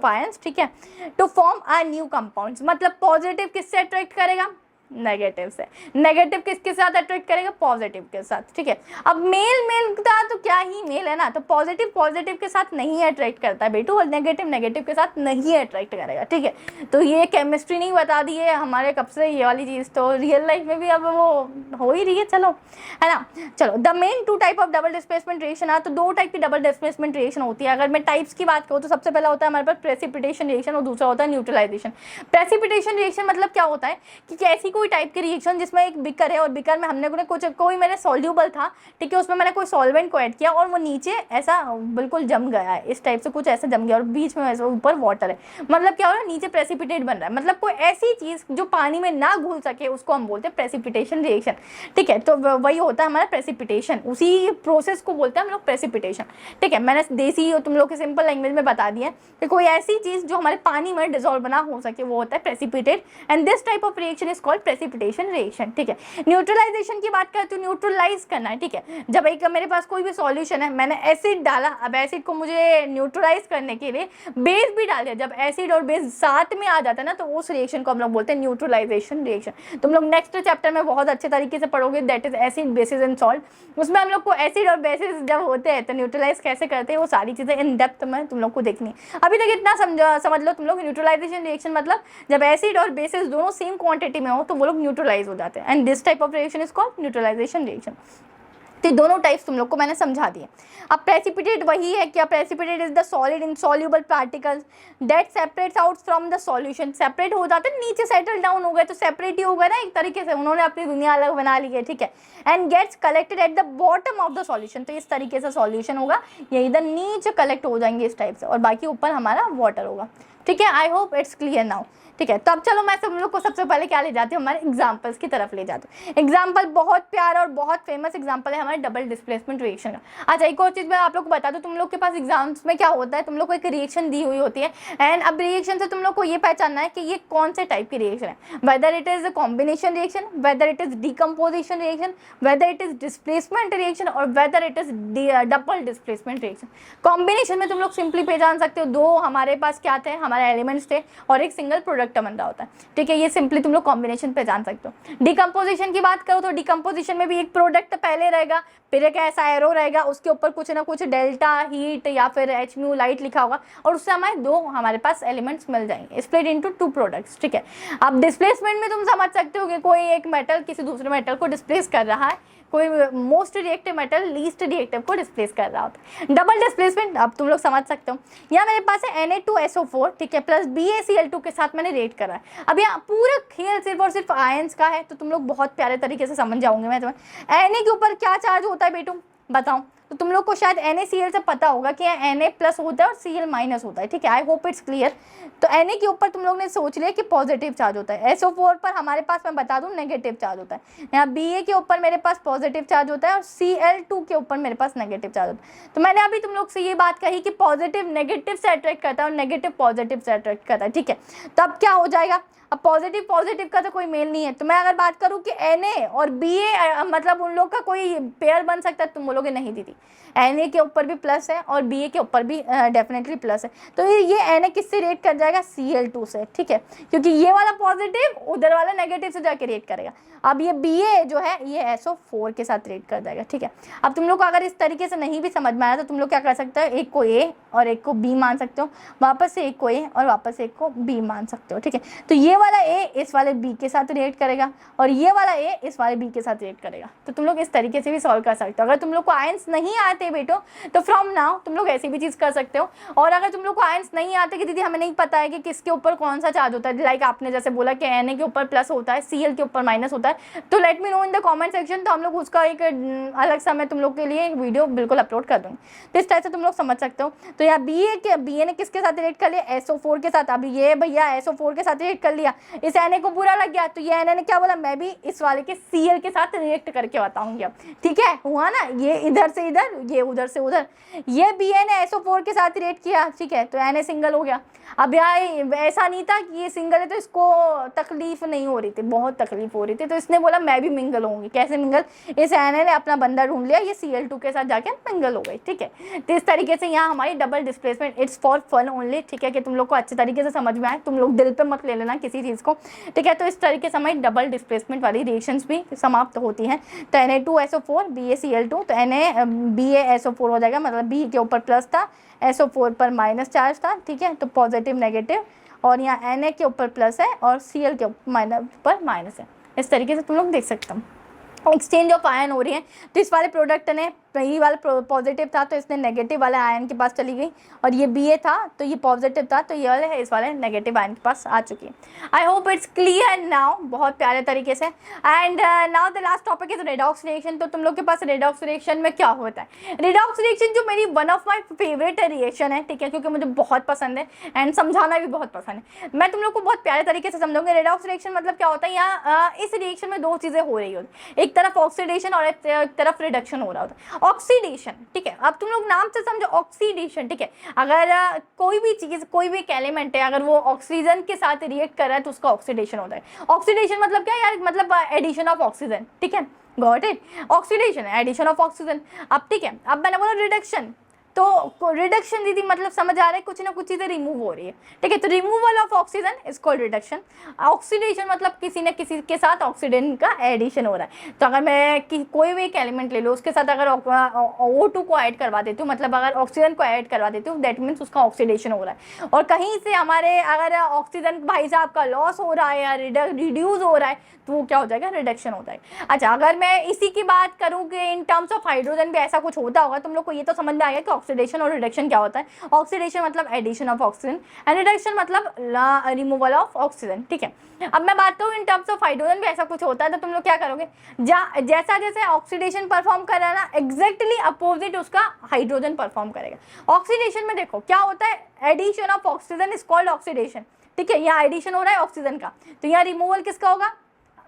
ions, ठीक है, to form a new compounds. मतलब पॉजिटिव किससे अट्रैक्ट करेगा, नेगेटिव से। नेगेटिव किसके साथ अट्रैक्ट करेगा, पॉजिटिव के साथ, ठीक है। अब मेल का तो क्या ही मेल है ना, तो पॉजिटिव के साथ नहीं अट्रैक्ट करता है बेटू, और नेगेटिव के साथ नहीं अट्रैक्ट करेगा, ठीक है। तो ये केमिस्ट्री नहीं बता दी है हमारे कब से ये वाली चीज़, तो रियल लाइफ में भी अब वो हो ही रही है, चलो, है ना। चलो, the main two type of double displacement reaction है, तो दो टाइप की डबल डिस्प्लेसमेंट रिएक्शन होती है। अगर मैं टाइप्स की बात करूँ तो सबसे पहला होता है हमारे पास प्रेसिपिटेशन रिएक्शन और दूसरा होता है न्यूट्रलाइजेशन। प्रेसिपिटेशन रिएक्शन मतलब क्या होता है कि ऐसी कोई टाइप की रिएक्शन जिसमें एक बिकर है और बिकर में हमने कोई मैंने सॉल्यूबल था, ठीक है, उसमें मैंने कोई सॉल्वेंट को ऐड किया और वो नीचे ऐसा बिल्कुल जम गया है, इस टाइप से कुछ ऐसा जम गया और बीच में ऐसा ऊपर वाटर है, मतलब क्या हो रहा है, नीचे प्रेसिपिटेट बन रहा है। मतलब कोई ऐसी चीज जो पानी में ना घुल सके उसको हम बोलते हैं प्रेसिपिटेशन रिएक्शन, ठीक है। तो वही होता है हमारा प्रेसिपिटेशन, उसी प्रोसेस को बोलते हैं हम लोग प्रेसिपिटेशन, ठीक है। मैंने देसी तुम लोग के सिंपल लैंग्वेज में बता दिया कि कोई ऐसी चीज जो हमारे पानी में डिसॉल्व ना हो सके वो होता है precipitate, and this type of reaction is called precipitation reaction, ठीक है। न्यूट्रलाइजेशन की बात करें तो न्यूट्रलाइज करना है, ठीक है। जब एक मेरे पास कोई भी सॉल्यूशन है, मैंने एसिड डाला, अब एसिड को मुझे न्यूट्रलाइज करने के लिए बेस भी डाल दिया, जब एसिड और बेस साथ में आ जाता है ना तो उस रिएक्शन को हम लोग बोलते हैं न्यूट्रलाइजेशन रिएक्शन। तुम लोग नेक्स्ट चैप्टर में बहुत अच्छे तरीके से पढ़ोगे, that is acid basis and salt. उसमें हम लोग को एसिड और बेसिस जब होते हैं तो न्यूट्रलाइज कैसे करते हैं वो सारी चीजें इन डेप्थ में तुम लोग को देखनी है। अभी तक इतना समझ लो तुम लोग, न्यूट्रलाइजेशन रिएक्शन मतलब जब एसिड और बेसिस दोनों सेम क्वांटिटी में हो तो वो लोग न्यूट्रलाइज हो जाते हैं, and this type of reaction is called neutralization reaction. तो दोनों टाइप्स तुम लोग को मैंने समझा दिए। अब प्रेसिपिटेट वही है क्या, precipitate is the solid insoluble particles that separates out from the solution. Separate हो जाते हैं, नीचे सेटल डाउन हो गए तो सेपरेट ही हो गए ना एक तरीके से, उन्होंने अपनी दुनिया अलग बना ली है, ठीक है। And gets collected at the bottom of the solution, तो इस तरीके से सॉल्यूशन होगा, ये इधर नीचे कलेक्ट हो जाएंगे इस टाइप से, और बाकी ऊपर हमारा वाटर होगा, ठीक है। आई होप इट्स क्लियर नाउ, ठीक है। तो अब चलो मैं सब लोग को सबसे पहले क्या ले जाती हूँ, हमारे एग्जाम्पल्स की तरफ ले जाती हूँ। एग्जाम्पल बहुत प्यारा और बहुत फेमस एग्जाम्पल है हमारे डबल डिस्प्लेसमेंट रिएक्शन का। अच्छा एक और चीज़ मैं आप लोग को बता दूँ, तुम लोग के पास एग्जाम्स में क्या होता है, तुम लोग को एक रिएक्शन दी हुई होती है, एंड अब रिएक्शन से तुम लोग को ये पहचानना है कि ये कौन से टाइप की रिएक्शन है, whether it is combination reaction, whether it is decomposition reaction, whether it is displacement reaction, और whether it is double displacement reaction. Combination में तुम लोग सिंपली पहचान सकते हो, दो हमारे पास क्या थे, हमारे एलिमेंट्स थे और एक सिंगल प्रोडक्ट बन रहा होता है, ठीक है। ये सिंपली तुम लोग कॉम्बिनेशन पे जान सकते हो। डिकम्पोजिशन की बात करो तो डिकम्पोजिशन में भी एक प्रोडक्ट पहले रहेगा, फिर एक ऐसा एरो रहेगा, उसके ऊपर कुछ ना कुछ डेल्टा हीट या फिर एच म्यू लाइट लिखा होगा, और उससे हमारे पास एलिमेंट्स मिल जाएंगे, स्प्लिट इनटू टू प्रोडक्ट्स, ठीक है। अब डिस्प्लेसमेंट में तुम समझ सकते हो कि कोई एक मेटल किसी दूसरे मेटल को डिस्प्लेस कर रहा है, कोई most reactive metal least reactive को डिस्प्लेस कर रहा होता है। डबल डिस्प्लेसमेंट अब तुम लोग समझ सकते हो, यहाँ मेरे पास है Na2SO4, ठीक है, प्लस BaCl2 के साथ मैंने रेट करा है। अब यहाँ पूरा खेल सिर्फ और सिर्फ आयंस का है, तो तुम लोग बहुत प्यारे तरीके से समझ जाओगे। मैं तुम्हें Na के ऊपर क्या चार्ज होता है बेटू बताओ, तो तुम लोग को शायद NaCl से पता होगा कि Na प्लस होता है और Cl माइनस होता है, ठीक है। आई होप इट्स क्लियर। तो Na के ऊपर तुम लोग ने सोच लिया कि पॉजिटिव चार्ज होता है, SO4 पर हमारे पास मैं बता दूं नेगेटिव चार्ज होता है, यहाँ Ba के ऊपर मेरे पास पॉजिटिव चार्ज होता है और Cl2 के ऊपर मेरे पास नेगेटिव चार्ज होता है। तो मैंने अभी तुम लोग से ये बात कही कि पॉजिटिव नेगेटिव से अट्रैक्ट करता है और नेगेटिव पॉजिटिव से अट्रैक्ट करता है, ठीक है। तो अब क्या हो जाएगा, अब पॉजिटिव पॉजिटिव का तो कोई मेल नहीं है, तो मैं अगर बात करूं कि Na और Ba मतलब उन लोग का कोई पेयर बन सकता है, तुम बोलोगे नहीं दीदी, Na के ऊपर भी प्लस है और Ba के ऊपर भी डेफिनेटली प्लस है, तो ये Na किससे रेट कर जाएगा, Cl2 से, ठीक है, क्योंकि ये वाला पॉजिटिव उधर वाला नेगेटिव से जाके रेट करेगा। अब ये Ba जो है ये SO4 के साथ रेट कर जाएगा, ठीक है। अब तुम लोग को अगर इस तरीके से नहीं भी समझ में आया तो तुम लोग क्या कर सकते हो, एक को A और एक को B मान सकते हो, वापस से एक को A और वापस से एक को B मान सकते हो, ठीक है। तो ये वाला A इस वाले B के साथ रिएक्ट करेगा और ये वाला A इस वाले B के साथ रिएक्ट करेगा, तो तुम लोग इस तरीके से भी सॉल्व कर सकते हो। अगर तुम लोग को आयंस नहीं आते बेटो तो फ्रॉम नाउ तुम लोग ऐसी भी चीज़ कर सकते हो, और अगर तुम लोग को आयंस नहीं आते कि दीदी हमें नहीं पता है कि किसके ऊपर कौन सा चार्ज होता है, लाइक आपने जैसे बोला कि Na के ऊपर प्लस होता है, Cl के ऊपर माइनस होता है, तो let me know in the comment section, तो हम लोग उसका एक अलग सा मैं तुम लोग के लिए एक वीडियो बिल्कुल अपलोड कर दूँगी। तो इस तरह से तुम लोग समझ सकते हो। तो यहाँ Ba ने किसके साथ रिएक्ट कर लिया, SO4 के साथ। अब ये भैया SO4 के साथ रिएक्ट कर लिया, इस Na को बुरा लग गया, तो ये Na ने क्या बोला, मैं भी इस वाले के Cl के साथ रिएक्ट करके बताऊंगी। अब ठीक है, हुआ ना, ये इधर से इधर, ये उधर से उधर, ये Ba ने SO4 के साथ रिएक्ट किया, ठीक है, तो Na सिंगल हो गया। अब यार ऐसा नहीं था कि ये सिंगल है तो इसको तकलीफ नहीं हो रही थी, बहुत तकलीफ हो रही थी, तो इसने बोला मैं भी मिंगल होंगी। कैसे मिंगल, इस Na ने अपना बंदा ढूंढ लिया, ये Cl2 के साथ जाके मिंगल हो गई, ठीक है। तो इस तरीके से यहाँ हमारी double displacement, it's for fun only, ठीक है, कि तुम लोग को अच्छे तरीके से समझ में आए, तुम लोग दिल पे मत ले लेना किसी चीज़ को, ठीक है। तो इस तरीके से हमारी डबल डिस्प्लेसमेंट वाली रिएक्शंस भी समाप्त होती हैं। तो Na2SO4 BaCl2, तो BaSO4 हो जाएगा, मतलब B के ऊपर प्लस था, SO4 पर माइनस चार्ज था, ठीक है, तो पॉजिटिव नेगेटिव, और यहाँ Na के ऊपर प्लस है और Cl के ऊपर माइनस है। इस तरीके से तुम लोग देख सकते हो एक्सचेंज ऑफ आयन हो रही है। तो इस वाले प्रोडक्ट ने, ये वाला पॉजिटिव था तो इसने नेगेटिव वाले आयन के पास चली गई, और ये Ba था तो ये पॉजिटिव था, तो ये वाले है इस वाले नेगेटिव आयन के पास आ चुकी है। आई होप इट्स क्लियर नाउ, बहुत प्यारे तरीके से। And now the last topic is redox reaction. तो तुम लोग के पास रेडॉक्स रिएक्शन में क्या होता है, रेडॉक्स रिएक्शन जो मेरी one of my favourite reaction है, ठीक है, क्योंकि मुझे बहुत पसंद है एंड समझाना भी बहुत पसंद है। मैं तुम लोग को बहुत प्यारे तरीके से समझाऊंगी। रेडॉक्स रिएक्शन मतलब क्या होता है, यहाँ इस रिएक्शन में दो चीज़ें हो रही होती है, एक तरफ ऑक्सीडेशन और एक तरफ रिडक्शन हो रहा होता है। ऑक्सीडेशन, ठीक है। अब तुम लोग नाम से समझो ऑक्सीडेशन, ठीक है। अगर कोई भी चीज, कोई भी एक एलिमेंट है, अगर वो ऑक्सीजन के साथ रिएक्ट कर रहा है तो उसका ऑक्सीडेशन होता है। ऑक्सीडेशन मतलब क्या यार, मतलब एडिशन ऑफ ऑक्सीजन, ठीक है, गॉट इट। ऑक्सीडेशन है एडिशन ऑफ ऑक्सीजन। अब ठीक है, अब मैंने बोला रिडक्शन, तो रिडक्शन दीदी मतलब समझ आ रहा है कुछ ना कुछ चीजें रिमूव हो रही है, ठीक है। तो removal of oxygen is called reduction. Oxidation मतलब किसी न किसी के साथ ऑक्सीडेंट का एडिशन हो रहा है। तो अगर मैं कोई भी एक एलिमेंट ले लो, उसके साथ अगर O2 को ऐड करवा देती हूँ, मतलब अगर ऑक्सीजन को ऐड करवा देती हूँ, दैट मीन्स उसका ऑक्सीडेशन हो रहा है। और कहीं से हमारे अगर ऑक्सीजन भाई साहब का लॉस हो रहा है या रिड्यूस हो रहा है, तो वो क्या हो जाएगा, रिडक्शन होता है। अच्छा, अगर मैं इसी की बात करूँ कि इन टर्म्स ऑफ हाइड्रोजन भी ऐसा कुछ होता होगा, तुम लोग को ये तो समझ में आ गया कि ऑक्सीडेशन और रिडक्शन क्या होता है। ऑक्सीडेशन मतलब addition of oxygen and reduction मतलब रिमूवल ऑफ ऑक्सीजन, ठीक है। अब मैं बात करूँ इन टर्म्स ऑफ हाइड्रोजन भी ऐसा कुछ होता है, तो तुम लोग क्या करोगे, जैसा जैसे ऑक्सीडेशन परफॉर्म कर रहा है ना, एग्जैक्टली अपोजिट उसका हाइड्रोजन परफॉर्म करेगा। ऑक्सीडेशन में देखो क्या होता है, addition of oxygen is called oxidation, ठीक है। यहाँ एडिशन हो रहा है ऑक्सीजन का, तो यहाँ रिमूवल किसका होगा,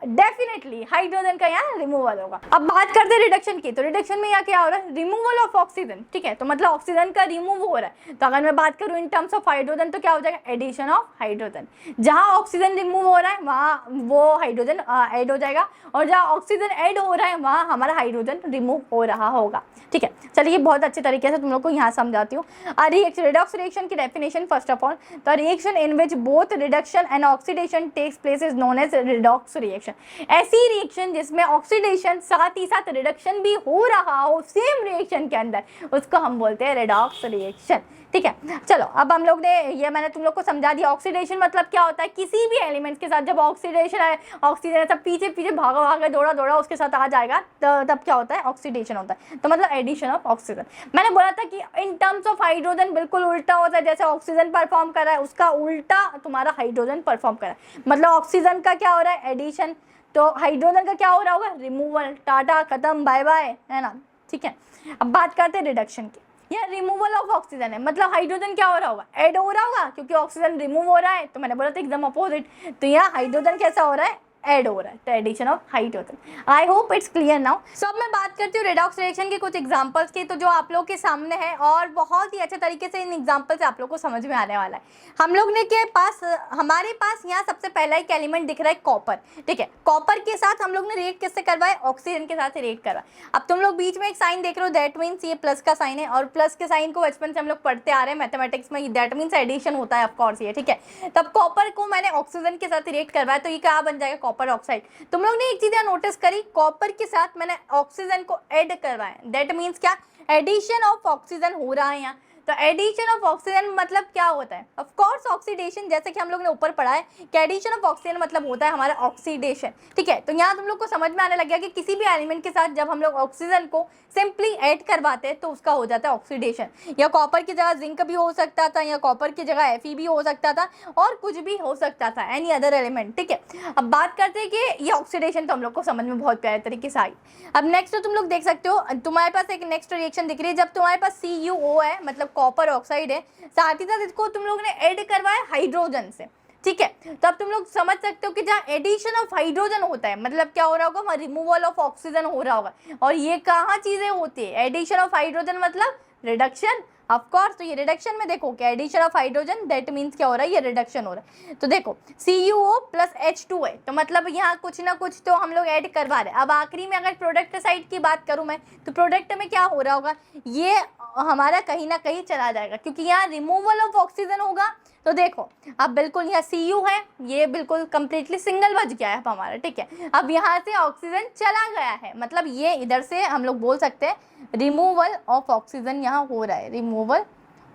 डेफिनेटली हाइड्रोजन का यहाँ रिमूवल होगा। अब बात करते हैं रिडक्शन की, तो रिडक्शन में यहाँ क्या हो रहा है, रिमूवल ऑफ ऑक्सीजन, ठीक है। तो मतलब ऑक्सीजन का रिमूव हो रहा है। तो अगर मैं बात करूँ इन टर्म्स ऑफ हाइड्रोजन, तो क्या हो जाएगा, एडिशन ऑफ हाइड्रोजन। जहाँ ऑक्सीजन रिमूव हो रहा है वहाँ वो हाइड्रोजन ऐड हो जाएगा, और जहाँ ऑक्सीजन ऐड हो रहा है वहाँ हमारा हाइड्रोजन रिमूव हो रहा होगा, ठीक है। चलिए बहुत अच्छे तरीके से तुम लोग को यहाँ समझाती हूँ। रिडॉक्स रिएक्शन की definition first of all, the reaction in which both reduction and oxidation takes place is known as redox reaction. ऐसी रिएक्शन जिसमें ऑक्सीडेशन साथ ही साथ रिडक्शन भी हो रहा हो सेम रिएक्शन के अंदर, उसको हम बोलते हैं रिडॉक्स रिएक्शन, ठीक है। चलो अब हम लोग ने ये, मैंने तुम लोग को समझा दिया। ऑक्सीडेशन मतलब क्या होता है, किसी भी एलिमेंट के साथ जब ऑक्सीडेशन है, ऑक्सीजन सब पीछे पीछे भागा भागा दौड़ा दौड़ा उसके साथ आ जाएगा, तो तब क्या होता है, ऑक्सीडेशन होता है। तो मतलब एडिशन ऑफ ऑक्सीजन। मैंने बोला था कि इन टर्म्स ऑफ हाइड्रोजन बिल्कुल उल्टा होता है, जैसे ऑक्सीजन परफॉर्म कर रहा है उसका उल्टा तुम्हारा हाइड्रोजन परफॉर्म कर रहा है। मतलब ऑक्सीजन का क्या हो रहा है, एडिशन, तो हाइड्रोजन का क्या हो रहा होगा, रिमूवल, टाटा खत्म बाय बाय, है ना, ठीक है। अब बात करते हैं रिडक्शन की। यह रिमूवल ऑफ ऑक्सीजन है, मतलब हाइड्रोजन क्या हो रहा होगा, ऐड हो रहा होगा, क्योंकि ऑक्सीजन रिमूव हो रहा है। तो मैंने बोला था एकदम अपोजिट, तो यहाँ हाइड्रोजन कैसा हो रहा है, ऐड हो रहा है, तो addition of hydrogen. I hope it's clear now. So अब मैं बात करती हूँ रिडॉक्स रिएक्शन के कुछ एग्जांपल्स की, तो जो आप लोग के सामने है, और बहुत ही अच्छे तरीके से इन एग्जांपल से आप लोग को समझ में आने वाला है। हम लोग ने के पास, हमारे पास यहाँ सबसे पहला एक एलिमेंट दिख रहा है कॉपर, ठीक है। कॉपर के साथ हम लोग ने रिएक्ट किससे करवाया, ऑक्सीजन के साथ रिएक्ट करवाया। अब तुम लोग बीच में एक साइन देख रहे हो, दैट मीन्स ये प्लस का साइन है, और प्लस के साइन को बचपन से हम लोग पढ़ते आ रहे हैं मैथमेटिक्स में, दैट मीन्स एडिशन होता है ऑफकोर्स ये, ठीक है। तब कॉपर को मैंने ऑक्सीजन के साथ रिएक्ट करवाया, तो ये क्या बन जाएगा, कॉपर ऑक्साइड। तुम लोग ने एक चीज नोटिस करी, कॉपर के साथ मैंने ऑक्सीजन को ऐड करवाया, दैट मीन्स क्या, एडिशन ऑफ ऑक्सीजन हो रहा है यहाँ। तो एडिशन ऑफ ऑक्सीजन मतलब क्या होता है, ऑफ कोर्स ऑक्सीडेशन, जैसे कि हम लोग ने ऊपर पढ़ा है कि एडिशन ऑफ ऑक्सीजन मतलब होता है हमारा ऑक्सीडेशन, ठीक है। तो यहाँ तुम लोग को समझ में आने लग गया कि किसी भी एलिमेंट के साथ जब हम लोग ऑक्सीजन को सिंपली ऐड करवाते हैं तो उसका हो जाता है ऑक्सीडेशन। या कॉपर की जगह जिंक भी हो सकता था, या कॉपर की जगह Fe भी हो सकता था, और कुछ भी हो सकता था, एनी अदर एलिमेंट, ठीक है। अब बात करते हैं कि ये ऑक्सीडेशन तो हम लोग को समझ में बहुत प्यारे तरीके से आई। अब नेक्स्ट तो तुम लोग देख सकते हो, तुम्हारे पास एक नेक्स्ट रिएक्शन दिख रही है, जब तुम्हारे पास CuO है, मतलब कॉपर ऑक्साइड है, साथ ही साथ इसको तुम लोग ने ऐड करवाया हाइड्रोजन से, ठीक है। तो अब तुम लोग समझ सकते हो कि जहाँ एडिशन ऑफ हाइड्रोजन होता है, मतलब क्या हो रहा होगा, वहाँ रिमूवल ऑफ ऑक्सीजन हो रहा होगा। और ये कहाँ चीजें होती है, एडिशन ऑफ हाइड्रोजन मतलब रिडक्शन, ऑफ कोर्स। तो ये रिडक्शन में देखो कि addition of hydrogen, that means क्या हो रहा है, ये रिडक्शन हो रहा है। तो देखो CuO प्लस H2 है, तो मतलब यहाँ कुछ ना कुछ तो हम लोग ऐड करवा रहे हैं। अब आखिरी में अगर प्रोडक्ट साइड की बात करूँ मैं, तो प्रोडक्ट में क्या हो रहा होगा, ये हमारा कहीं ना कहीं चला जाएगा, क्योंकि यहाँ रिमूवल ऑफ ऑक्सीजन होगा। तो देखो अब बिल्कुल यहाँ Cu है, ये बिल्कुल कंप्लीटली सिंगल बच गया है हमारा, ठीक है। अब यहाँ से ऑक्सीजन चला गया है, मतलब ये इधर से हम लोग बोल सकते हैं रिमूवल ऑफ ऑक्सीजन यहाँ हो रहा है, रिमूवल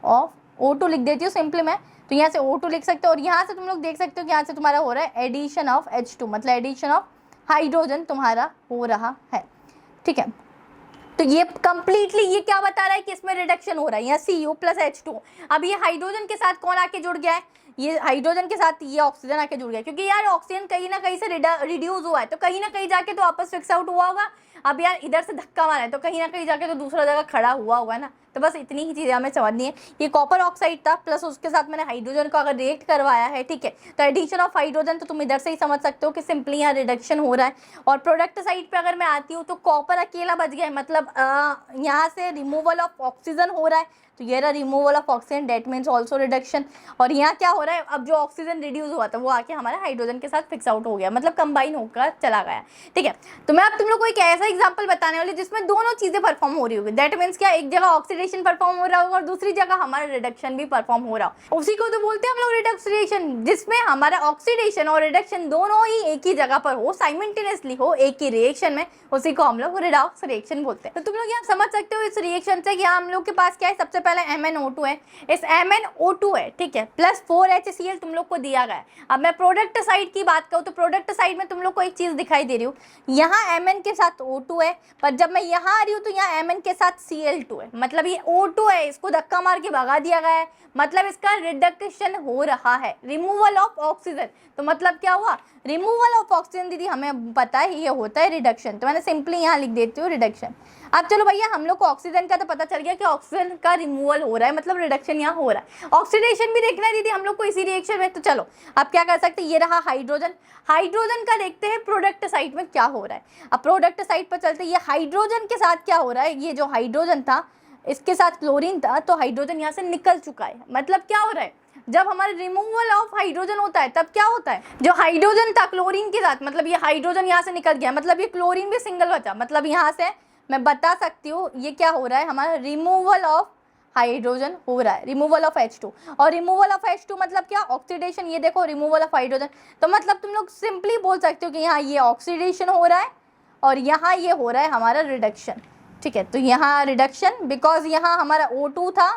ऑफ O2 लिख देती हूँ सिंपली मैं, तो यहाँ से O2 लिख सकते हो। और यहाँ से तुम लोग देख सकते हो कि यहाँ से तुम्हारा हो रहा है एडिशन ऑफ H2, मतलब एडिशन ऑफ हाइड्रोजन तुम्हारा हो रहा है, ठीक है। तो ये कंप्लीटली ये क्या बता रहा है कि इसमें रिडक्शन हो रहा है, यहाँ Cu प्लस H2। अब ये हाइड्रोजन के साथ कौन आके जुड़ गया है, ये हाइड्रोजन के साथ ये ऑक्सीजन आके जुड़ गया, क्योंकि यार ऑक्सीजन कहीं ना कहीं से रिड्यूस हुआ है, तो कहीं ना कहीं जाके तो आपस फिक्स आउट हुआ होगा। अब यार इधर से धक्का मारा है, तो कहीं ना कहीं जाके तो दूसरा जगह खड़ा हुआ होगा ना, तो बस इतनी ही चीज़ें हमें समझनी है। ये कॉपर ऑक्साइड था प्लस उसके साथ मैंने हाइड्रोजन को अगर रिएक्ट करवाया है, ठीक है, तो एडिशन ऑफ हाइड्रोजन, तो तुम इधर से ही समझ सकते हो कि सिंपली यहाँ रिडक्शन हो रहा है। और प्रोडक्ट साइड पे अगर मैं आती हूँ तो कॉपर अकेला बच गया है, मतलब यहाँ से रिमूवल ऑफ ऑक्सीजन हो रहा है, तो ये रहा removal of oxygen, that means also reduction. और यहाँ क्या हो रहा है, अब जो ऑक्सीजन रिड्यूस हुआ था वो आके हमारे हाइड्रोजन के साथ फिक्स आउट हो गया, मतलब कंबाइन होकर चला गया, ठीक है। तो मैं अब तुम लोग को एक ऐसा एग्जांपल बताने वाली जिसमें दोनों चीजें परफॉर्म हो रही होगी। दैट मीन्स क्या, एक जगह ऑक्सीडेशन परफॉर्म हो रहा होगा और दूसरी जगह हमारा रिडक्शन भी परफॉर्म हो रहा हो। उसी को तो बोलते हैं हम लोग रिडक्स रिएक्शन, जिसमें हमारा ऑक्सीडेशन और रिडक्शन दोनों ही एक ही जगह पर हो, साइमल्टेनियसली हो, एक ही रिएक्शन में, उसी को हम लोग रिडॉक्स रिएक्शन बोलते हैं। तो तुम लोग यहाँ समझ सकते हो इस रिएक्शन से कि हम लोग के पास क्या है, सबसे पहले MnO2 है, इस MnO2 है, ठीक है, प्लस 4HCl तुम लोग को दिया गया है। अब मैं प्रोडक्ट साइड की बात करूँ तो प्रोडक्ट साइड में तुम लोग को एक चीज दिखाई दे रही हूँ, यहाँ Mn के साथ O2 है, पर जब मैं यहाँ आ रही हूँ तो यहाँ Mn के साथ Cl2 है, मतलब ये O2 है, इसको धक्का मार के भगा दिया गया है, मतलब इसका रिडक्शन हो रहा है, रिमूवल ऑफ ऑक्सीजन। तो मतलब क्या हुआ, रिमूवल ऑफ ऑक्सीजन दीदी हमें पता है ये होता है रिडक्शन, तो मैंने सिंपली यहाँ लिख देती हूँ रिडक्शन। अब चलो भैया, हम लोग को ऑक्सीजन का तो पता चल गया कि ऑक्सीजन का रिमूवल हो रहा है, मतलब रिडक्शन यहाँ हो रहा है। ऑक्सीडेशन भी देखना है दीदी हम लोग को इसी रिएक्शन में, तो चलो अब क्या कर सकते हैं, ये रहा हाइड्रोजन, हाइड्रोजन का देखते हैं प्रोडक्ट साइड में क्या हो रहा है। अब प्रोडक्ट साइड पर चलते हैं, ये हाइड्रोजन के साथ क्या हो रहा है, ये जो हाइड्रोजन था इसके साथ क्लोरीन था, तो हाइड्रोजन यहाँ से निकल चुका है, मतलब क्या हो रहा है, जब हमारा रिमूवल ऑफ हाइड्रोजन होता है तब क्या होता है, जो हाइड्रोजन था क्लोरीन के साथ, मतलब ये हाइड्रोजन यहाँ से निकल गया, मतलब ये क्लोरीन भी सिंगल बचा, मतलब यहाँ से मैं बता सकती हूँ ये क्या हो रहा है, हमारा रिमूवल ऑफ हाइड्रोजन हो रहा है, रिमूवल ऑफ H2। और रिमूवल ऑफ H2 मतलब क्या, ऑक्सीडेशन, ये देखो रिमूवल ऑफ हाइड्रोजन। तो मतलब तुम लोग सिंपली बोल सकते हो कि यहाँ ये ऑक्सीडेशन हो रहा है और यहाँ ये हो रहा है हमारा रिडक्शन, ठीक है। तो यहाँ रिडक्शन, बिकॉज यहाँ हमारा O2 था,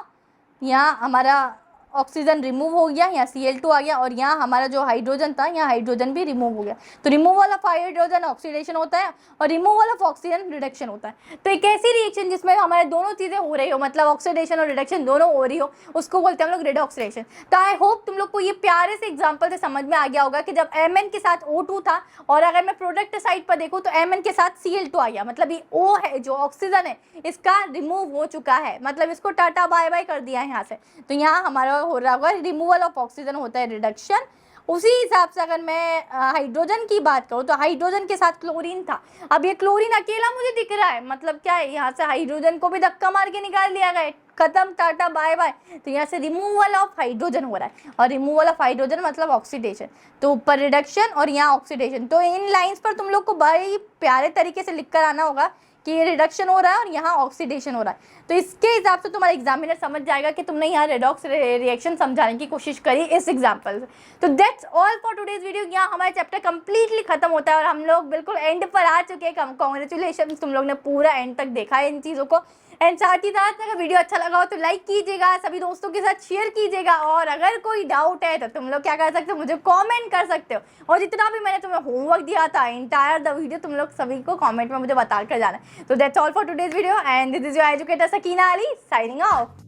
यहाँ हमारा ऑक्सीजन रिमूव हो गया, यहाँ Cl2 आ गया, और यहाँ हमारा जो हाइड्रोजन था यहाँ हाइड्रोजन भी रिमूव हो गया। तो रिमूवल ऑफ हाइड्रोजन ऑक्सीडेशन होता है और रिमूवल ऑफ ऑक्सीजन रिडक्शन होता है। तो एक ऐसी रिएक्शन जिसमें हमारे दोनों चीज़ें हो रही हो, मतलब ऑक्सीडेशन और रिडक्शन दोनों हो रही हो, उसको बोलते हैं हम लोग रिडॉक्स रिएक्शन। तो आई होप तुम लोग को ये प्यारे से एग्जाम्पल से समझ में आ गया होगा कि जब Mn के साथ O2 था और अगर मैं प्रोडक्ट साइड पर देखूँ तो Mn के साथ Cl2 आ गया, मतलब ये O है जो ऑक्सीजन है इसका रिमूव हो चुका है, मतलब इसको टाटा बाय बाय कर दिया है यहाँ से। तो यहाँ हमारा हो रहा होगा रिमूवल ऑफ ऑक्सीजन होता है रिडक्शन। उसी हिसाब से अगर मैं हाइड्रोजन की बात करूँ तो हाइड्रोजन के साथ क्लोरीन था, अब ये क्लोरीन अकेला मुझे दिख रहा है, मतलब क्या है, यहाँ से हाइड्रोजन को भी धक्का मार के निकाल दिया गया, खत्म, टाटा बाय बाय। तो यहाँ से रिमूवल ऑफ हाइड्रोजन हो रहा है, और रिमूवल ऑफ हाइड्रोजन मतलब ऑक्सीडेशन, तो ऊपर रिडक्शन और यहाँ ऑक्सीडेशन। तो इन लाइंस पर तुम लोग को बड़े प्यारे तरीके से लिख कर आना होगा कि ये रिडक्शन हो रहा है और यहाँ ऑक्सीडेशन हो रहा है। तो इसके हिसाब से तुम्हारा एग्जामिनर समझ जाएगा कि तुमने यहाँ रेडॉक्स रिएक्शन समझाने की कोशिश करी इस एग्जाम्पल से। तो that's all for today's video. यहाँ हमारा चैप्टर कंप्लीटली खत्म होता है और हम लोग बिल्कुल एंड पर आ चुके हैं। कॉन्ग्रेचुलेशन, तुम लोग ने पूरा एंड तक देखा है इन चीज़ों को। एंड साथ ही साथ अगर वीडियो अच्छा लगा हो तो लाइक कीजिएगा, सभी दोस्तों के साथ शेयर कीजिएगा, और अगर कोई डाउट है तो तुम लोग क्या कर सकते हो, मुझे कमेंट कर सकते हो। और जितना भी मैंने तुम्हें होमवर्क दिया था एंटायर द वीडियो तुम लोग सभी को कमेंट में मुझे बता कर जाना। तो that's all for today's video and this is your educator Sakina Ali signing off.